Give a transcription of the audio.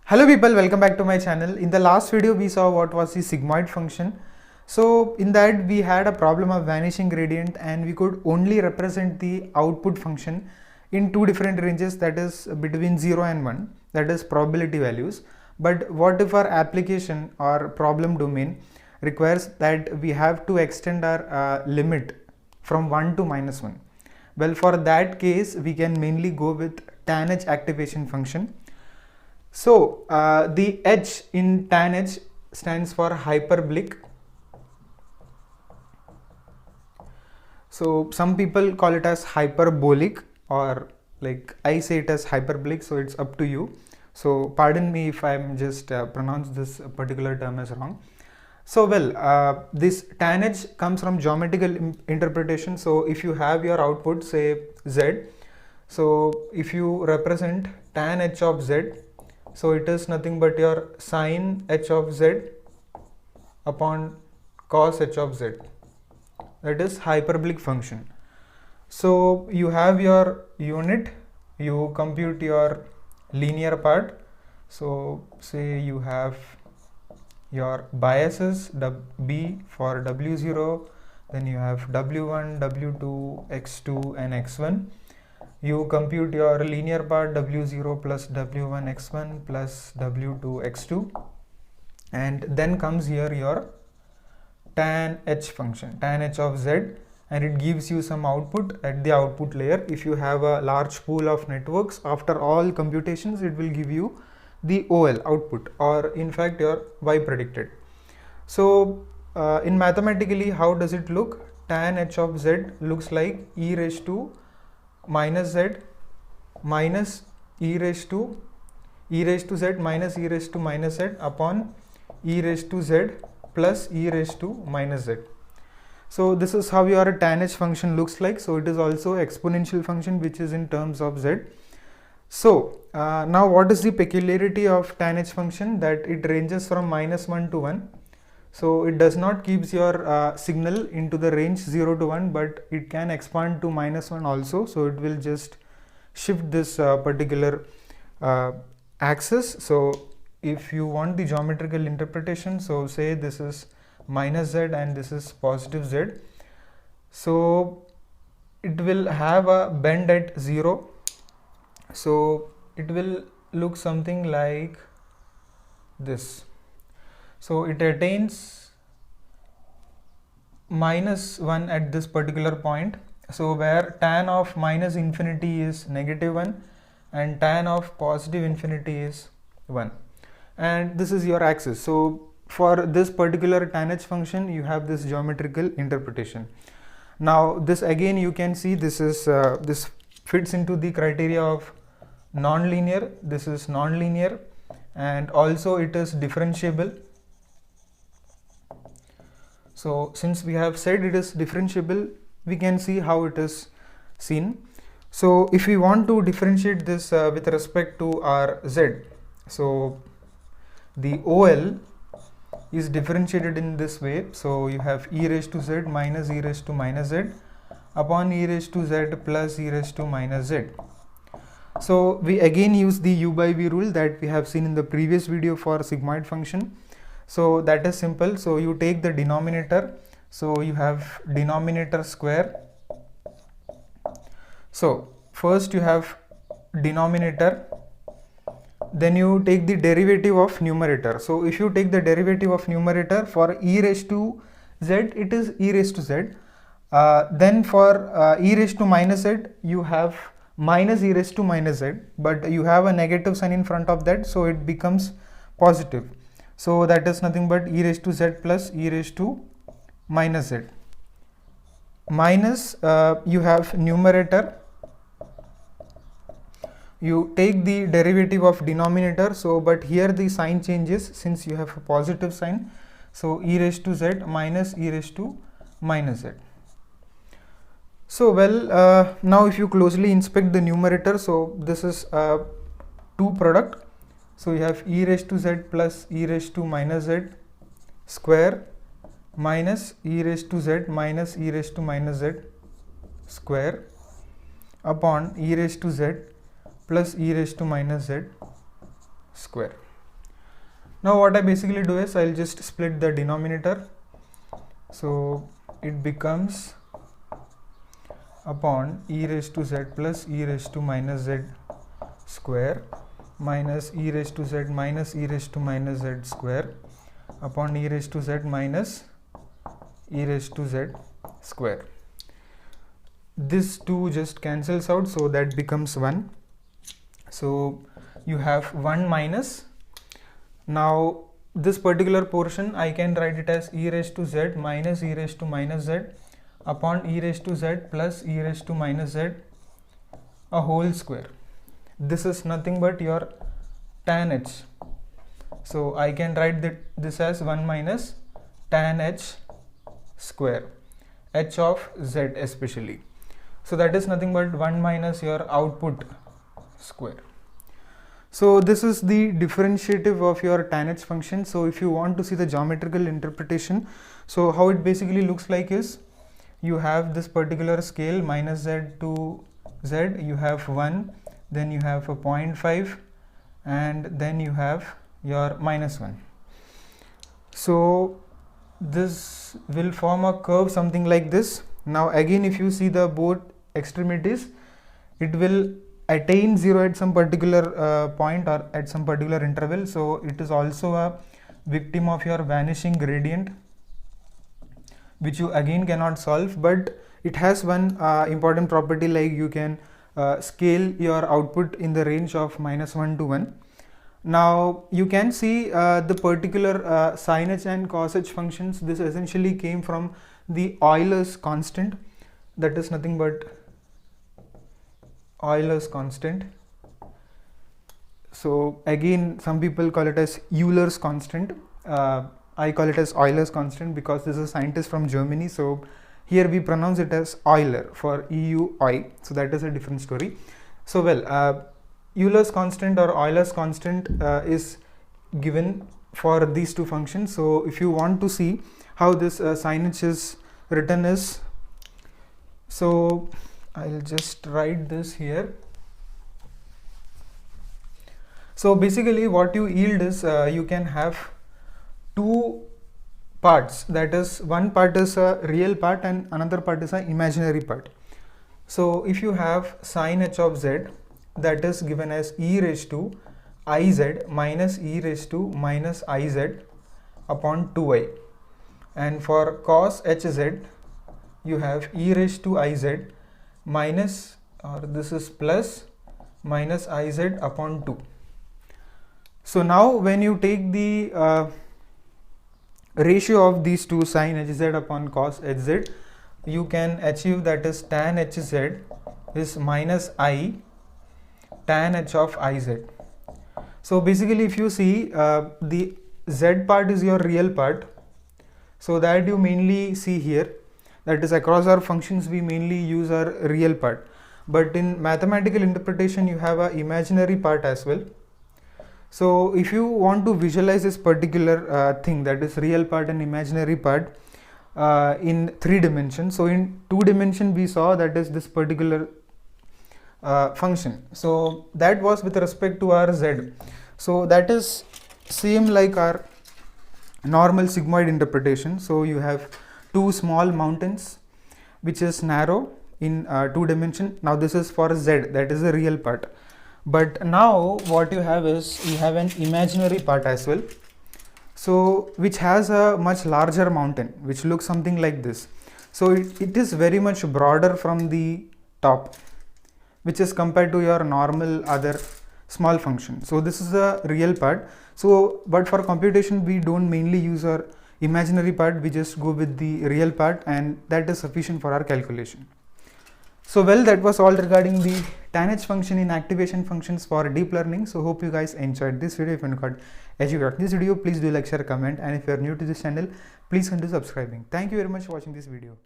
Hello people, welcome back to my channel. In the last video we saw what was the sigmoid function. So in that we had a problem of vanishing gradient and we could only represent the output function in two different ranges, that is between 0 and 1, that is probability values. But what if our application or problem domain requires that we have to extend our limit from 1 to -1? Well, for that case we can mainly go with tanh activation function. So the H in tanh stands for hyperbolic. So some people call it as hyperbolic, or like I say it as hyperbolic, so it's up to you. So pardon me if I'm just pronounce this particular term as wrong. So well, this tanh comes from geometrical interpretation. So if you have your output, say Z, so if you represent tan H of Z, so it is nothing but your sine H of Z upon cos H of Z. That is hyperbolic function. So you have your unit, you compute your linear part. So say you have your biases B for W0, then you have W1, W2, X2 and X1. You compute your linear part W0 plus W1 X1 plus W2 X2, and then comes here your tan H function, tan H of Z, and it gives you some output at the output layer. If you have a large pool of networks, after all computations it will give you the OL output, or in fact your Y predicted. So in mathematically, how does it look? Tan H of Z looks like e raised to minus Z minus e raised to Z minus e raised to minus Z upon e raised to Z plus e raised to minus Z. So this is how your tan H function looks like. So it is also exponential function which is in terms of Z. So now what is the peculiarity of tan H function? That it ranges from -1 to 1. So it does not keeps your signal into the range 0 to 1, but it can expand to -1 also. So it will just shift this particular axis. So if you want the geometrical interpretation, so say this is minus Z and this is positive Z. So it will have a bend at 0. So it will look something like this. So it attains -1 at this particular point. So where tan of minus infinity is -1 and tan of positive infinity is 1, and this is your axis. So for this particular tan H function you have this geometrical interpretation. Now this again you can see this is this fits into the criteria of non-linear. This is non-linear and also it is differentiable. So since we have said it is differentiable, we can see how it is seen. So if we want to differentiate this with respect to our Z, so the OL is differentiated in this way. So you have e raised to Z minus e raised to minus Z upon e raised to Z plus e raised to minus Z. So we again use the U by V rule that we have seen in the previous video for sigmoid function. So that is simple. So you take the denominator. So you have denominator square. So first you have denominator, then you take the derivative of numerator. So if you take the derivative of numerator for e raised to Z, it is e raised to Z. Then for e raised to minus Z, you have minus e raised to minus Z, but you have a negative sign in front of that, so it becomes positive. So that is nothing but e raised to Z plus e raised to minus Z. Minus you have numerator, you take the derivative of denominator. So but here the sign changes since you have a positive sign. So e raised to Z minus e raised to minus Z. So well, now if you closely inspect the numerator, so this is a 2 product. So you have e raised to Z plus e raised to minus Z square minus e raised to Z minus e raised to minus Z square upon e raised to Z plus e raised to minus Z square. Now what I basically do is I'll just split the denominator, so it becomes upon e raised to z plus e raised to minus z square minus e raised to z minus e raised to minus z square upon e raised to z minus e raised to z square. This 2 just cancels out, so that becomes 1. So you have 1 minus. Now this particular portion I can write it as e raised to z minus e raised to minus z upon e raised to z plus e raised to minus z a whole square. This is nothing but your tan h. So I can write this as 1 minus tan h square, h of z especially. So that is nothing but 1 minus your output square. So this is the differentiative of your tan h function. So if you want to see the geometrical interpretation, so how it basically looks like is, you have this particular scale minus z to z, you have 1, then you have a 0.5, and then you have your minus 1. So this will form a curve something like this. Now again, if you see the both extremities, it will attain 0 at some particular point or at some particular interval. So it is also a victim of your vanishing gradient, which you again cannot solve, but it has one important property, like you can scale your output in the range of -1 to 1. Now you can see the particular sin h and cos h functions. This essentially came from the Euler's constant, that is nothing but Euler's constant. So again, some people call it as Euler's constant. I call it as Euler's constant because this is a scientist from Germany. So here we pronounce it as Euler for EUI. So that is a different story. So well, Euler's constant or Euler's constant is given for these two functions. So if you want to see how this sin h is written is, so I'll just write this here. So basically what you yield is you can have two parts, that is one part is a real part and another part is an imaginary part. So if you have sin h of z, that is given as e raised to iz minus e raised to minus iz upon 2i, and for cos hz you have e raised to iz minus, or this is plus, minus iz upon 2. So now when you take the ratio of these two, sin hz upon cos hz, you can achieve that is tan hz is minus I tan h of iz. So basically if you see the z part is your real part, so that you mainly see here, that is across our functions we mainly use our real part, but in mathematical interpretation you have an imaginary part as well. So if you want to visualize this particular thing, that is real part and imaginary part in 3 dimensions, so in 2 dimension we saw that is this particular function, so that was with respect to our z. So that is same like our normal sigmoid interpretation. So you have two small mountains which is narrow in 2 dimension. Now this is for z, that is the real part. But now what you have is you have an imaginary part as well, so which has a much larger mountain which looks something like this. So it is very much broader from the top, which is compared to your normal other small function. So this is the real part. So but for computation we don't mainly use our imaginary part, we just go with the real part, and that is sufficient for our calculation. So well, that was all regarding the tan h function in activation functions for deep learning. So hope you guys enjoyed this video. If you got educated this video, please do like, share, comment, and if you are new to this channel, please consider subscribing. Thank you very much for watching this video.